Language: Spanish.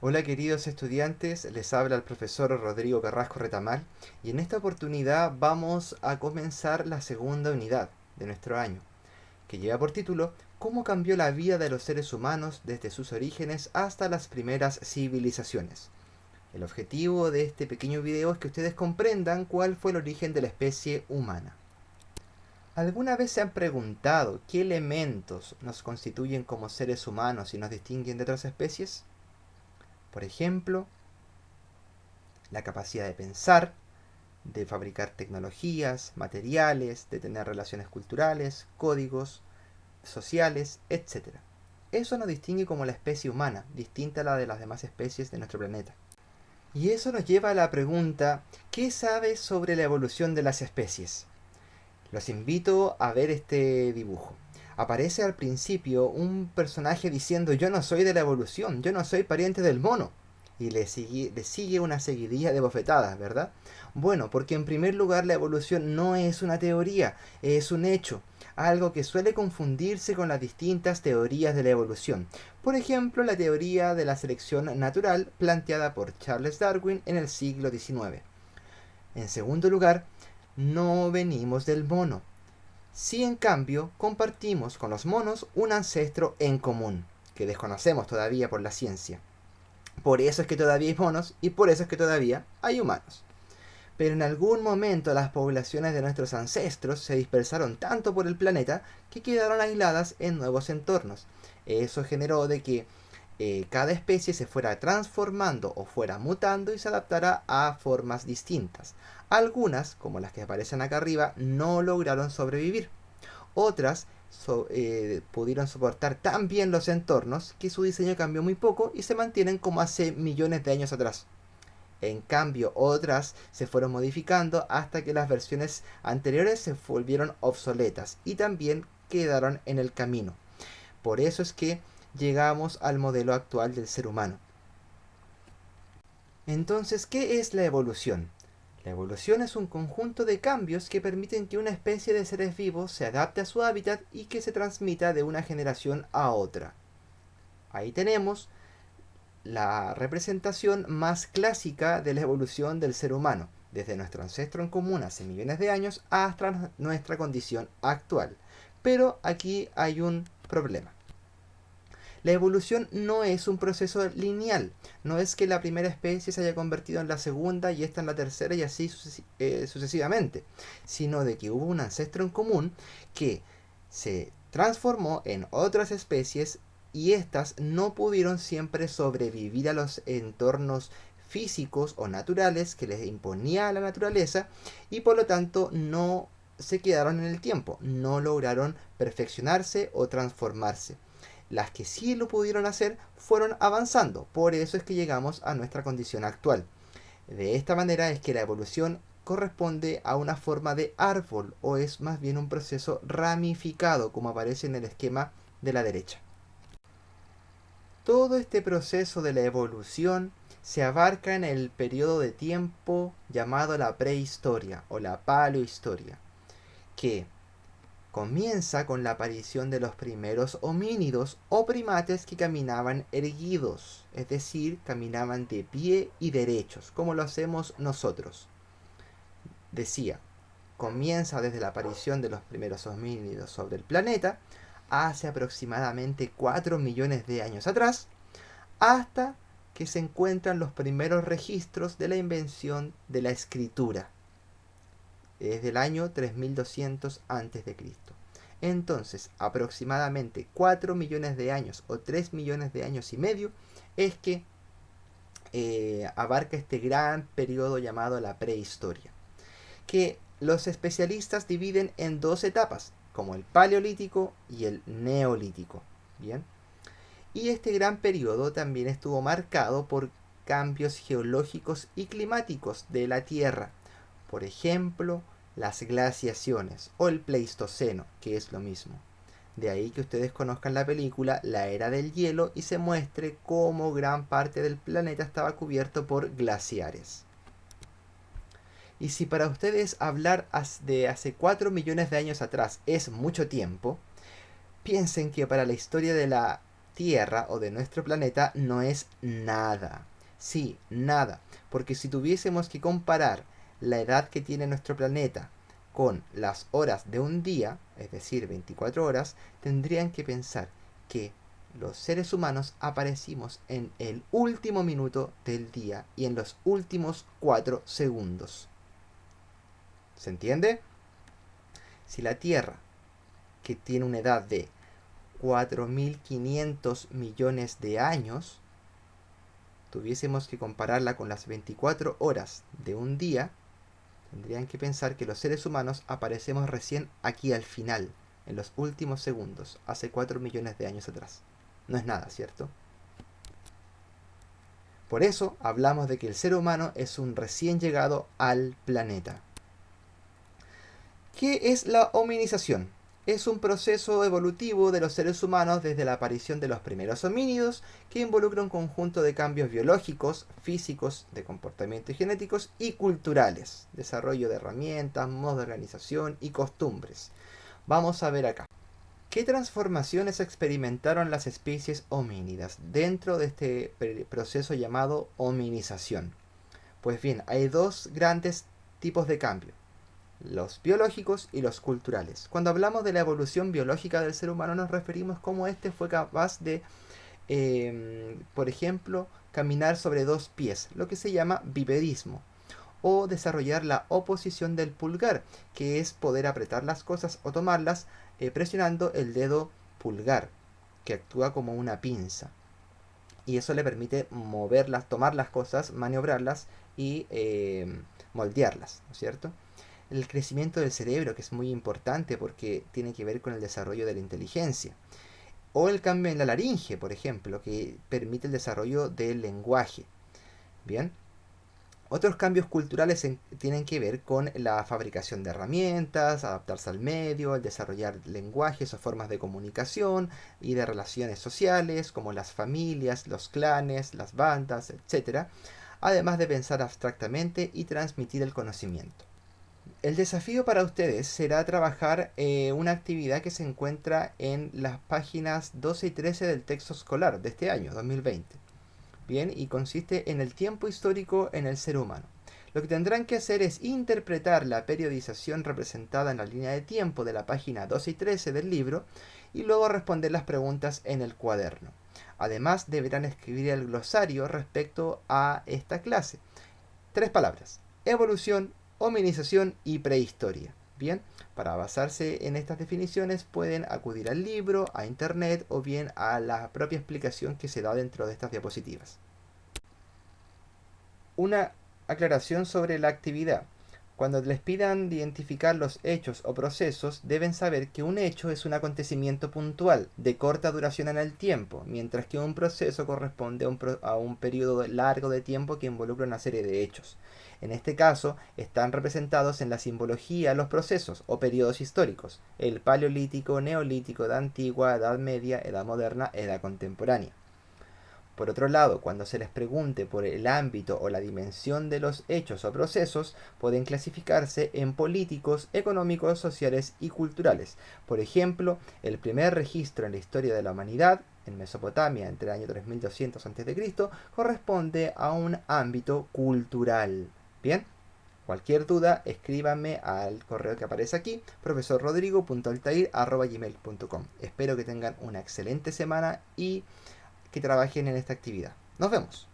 Hola queridos estudiantes, les habla el profesor Rodrigo Carrasco Retamal y en esta oportunidad vamos a comenzar la segunda unidad de nuestro año, que lleva por título ¿Cómo cambió la vida de los seres humanos desde sus orígenes hasta las primeras civilizaciones? El objetivo de este pequeño video es que ustedes comprendan cuál fue el origen de la especie humana. ¿Alguna vez se han preguntado qué elementos nos constituyen como seres humanos y nos distinguen de otras especies? Por ejemplo, la capacidad de pensar, de fabricar tecnologías, materiales, de tener relaciones culturales, códigos sociales, etcétera. Eso nos distingue como la especie humana, distinta a la de las demás especies de nuestro planeta. Y eso nos lleva a la pregunta, ¿qué sabes sobre la evolución de las especies? Los invito a ver este dibujo. Aparece al principio un personaje diciendo yo no soy de la evolución, yo no soy pariente del mono. Y le sigue una seguidilla de bofetadas, ¿verdad? Bueno, porque en primer lugar la evolución no es una teoría, es un hecho, algo que suele confundirse con las distintas teorías de la evolución. Por ejemplo, la teoría de la selección natural planteada por Charles Darwin en el siglo XIX. En segundo lugar, no venimos del mono. Si en cambio compartimos con los monos un ancestro en común, que desconocemos todavía por la ciencia. Por eso es que todavía hay monos y por eso es que todavía hay humanos. Pero en algún momento las poblaciones de nuestros ancestros se dispersaron tanto por el planeta que quedaron aisladas en nuevos entornos. Eso generó de que cada especie se fuera transformando o fuera mutando y se adaptara a formas distintas. Algunas, como las que aparecen acá arriba, no lograron sobrevivir. Otras pudieron soportar tan bien los entornos que su diseño cambió muy poco y se mantienen como hace millones de años atrás. En cambio, otras se fueron modificando hasta que las versiones anteriores se volvieron obsoletas y también quedaron en el camino. Por eso es que llegamos al modelo actual del ser humano. Entonces, ¿qué es la evolución? La evolución es un conjunto de cambios que permiten que una especie de seres vivos se adapte a su hábitat y que se transmita de una generación a otra. Ahí tenemos la representación más clásica de la evolución del ser humano, desde nuestro ancestro en común hace millones de años hasta nuestra condición actual. Pero aquí hay un problema. La evolución no es un proceso lineal, no es que la primera especie se haya convertido en la segunda y esta en la tercera y así sucesivamente, sino de que hubo un ancestro en común que se transformó en otras especies y estas no pudieron siempre sobrevivir a los entornos físicos o naturales que les imponía la naturaleza y por lo tanto no se quedaron en el tiempo, no lograron perfeccionarse o transformarse. Las que sí lo pudieron hacer fueron avanzando, por eso es que llegamos a nuestra condición actual. De esta manera es que la evolución corresponde a una forma de árbol o es más bien un proceso ramificado como aparece en el esquema de la derecha. Todo este proceso de la evolución se abarca en el periodo de tiempo llamado la prehistoria o la paleohistoria, que comienza con la aparición de los primeros homínidos o primates que caminaban erguidos, es decir, caminaban de pie y derechos, como lo hacemos nosotros. Decía, comienza desde la aparición de los primeros homínidos sobre el planeta, hace aproximadamente 4 millones de años atrás, hasta que se encuentran los primeros registros de la invención de la escritura, desde el año 3200 a.C. Entonces, aproximadamente 4 millones de años o 3 millones de años y medio es que abarca este gran periodo llamado la prehistoria, que los especialistas dividen en dos etapas, como el paleolítico y el neolítico. Bien, y este gran periodo también estuvo marcado por cambios geológicos y climáticos de la Tierra, por ejemplo, las glaciaciones o el Pleistoceno, que es lo mismo. De ahí que ustedes conozcan la película La Era del Hielo y se muestre cómo gran parte del planeta estaba cubierto por glaciares. Y si para ustedes hablar de hace 4 millones de años atrás es mucho tiempo, piensen que para la historia de la Tierra o de nuestro planeta no es nada. Sí, nada. Porque si tuviésemos que comparar la edad que tiene nuestro planeta con las horas de un día, es decir, 24 horas, tendrían que pensar que los seres humanos aparecimos en el último minuto del día y en los últimos 4 segundos. ¿Se entiende? Si la Tierra, que tiene una edad de 4.500 millones de años, tuviésemos que compararla con las 24 horas de un día, tendrían que pensar que los seres humanos aparecemos recién aquí al final, en los últimos segundos, hace 4 millones de años atrás. No es nada, ¿cierto? Por eso hablamos de que el ser humano es un recién llegado al planeta. ¿Qué es la hominización? Es un proceso evolutivo de los seres humanos desde la aparición de los primeros homínidos que involucra un conjunto de cambios biológicos, físicos, de comportamiento y genéticos y culturales, desarrollo de herramientas, modos de organización y costumbres. Vamos a ver acá. ¿Qué transformaciones experimentaron las especies homínidas dentro de este proceso llamado hominización? Pues bien, hay dos grandes tipos de cambio: los biológicos y los culturales. Cuando hablamos de la evolución biológica del ser humano nos referimos a cómo éste fue capaz de, por ejemplo, caminar sobre dos pies, lo que se llama bipedismo, o desarrollar la oposición del pulgar, que es poder apretar las cosas o tomarlas presionando el dedo pulgar, que actúa como una pinza. Y eso le permite moverlas, tomar las cosas, maniobrarlas y moldearlas, ¿no es cierto? El crecimiento del cerebro, que es muy importante porque tiene que ver con el desarrollo de la inteligencia. O el cambio en la laringe, por ejemplo, que permite el desarrollo del lenguaje. Bien. Otros cambios culturales tienen que ver con la fabricación de herramientas, adaptarse al medio, el desarrollar lenguajes o formas de comunicación y de relaciones sociales, como las familias, los clanes, las bandas, etc. Además de pensar abstractamente y transmitir el conocimiento. El desafío para ustedes será trabajar una actividad que se encuentra en las páginas 12 y 13 del texto escolar de este año, 2020. Bien, y consiste en el tiempo histórico en el ser humano. Lo que tendrán que hacer es interpretar la periodización representada en la línea de tiempo de la página 12 y 13 del libro y luego responder las preguntas en el cuaderno. Además, deberán escribir el glosario respecto a esta clase. 3 palabras: evolución, hominización y prehistoria. Bien, para basarse en estas definiciones pueden acudir al libro, a internet o bien a la propia explicación que se da dentro de estas diapositivas. Una aclaración sobre la actividad. Cuando les pidan identificar los hechos o procesos, deben saber que un hecho es un acontecimiento puntual, de corta duración en el tiempo, mientras que un proceso corresponde a un periodo largo de tiempo que involucra una serie de hechos. En este caso, están representados en la simbología los procesos o periodos históricos: el paleolítico, neolítico, edad antigua, edad media, edad moderna, edad contemporánea. Por otro lado, cuando se les pregunte por el ámbito o la dimensión de los hechos o procesos, pueden clasificarse en políticos, económicos, sociales y culturales. Por ejemplo, el primer registro en la historia de la humanidad, en Mesopotamia entre el año 3200 a.C., corresponde a un ámbito cultural. Bien, cualquier duda, escríbanme al correo que aparece aquí, profesorrodrigo.altair@gmail.com. Espero que tengan una excelente semana y que trabajen en esta actividad. Nos vemos.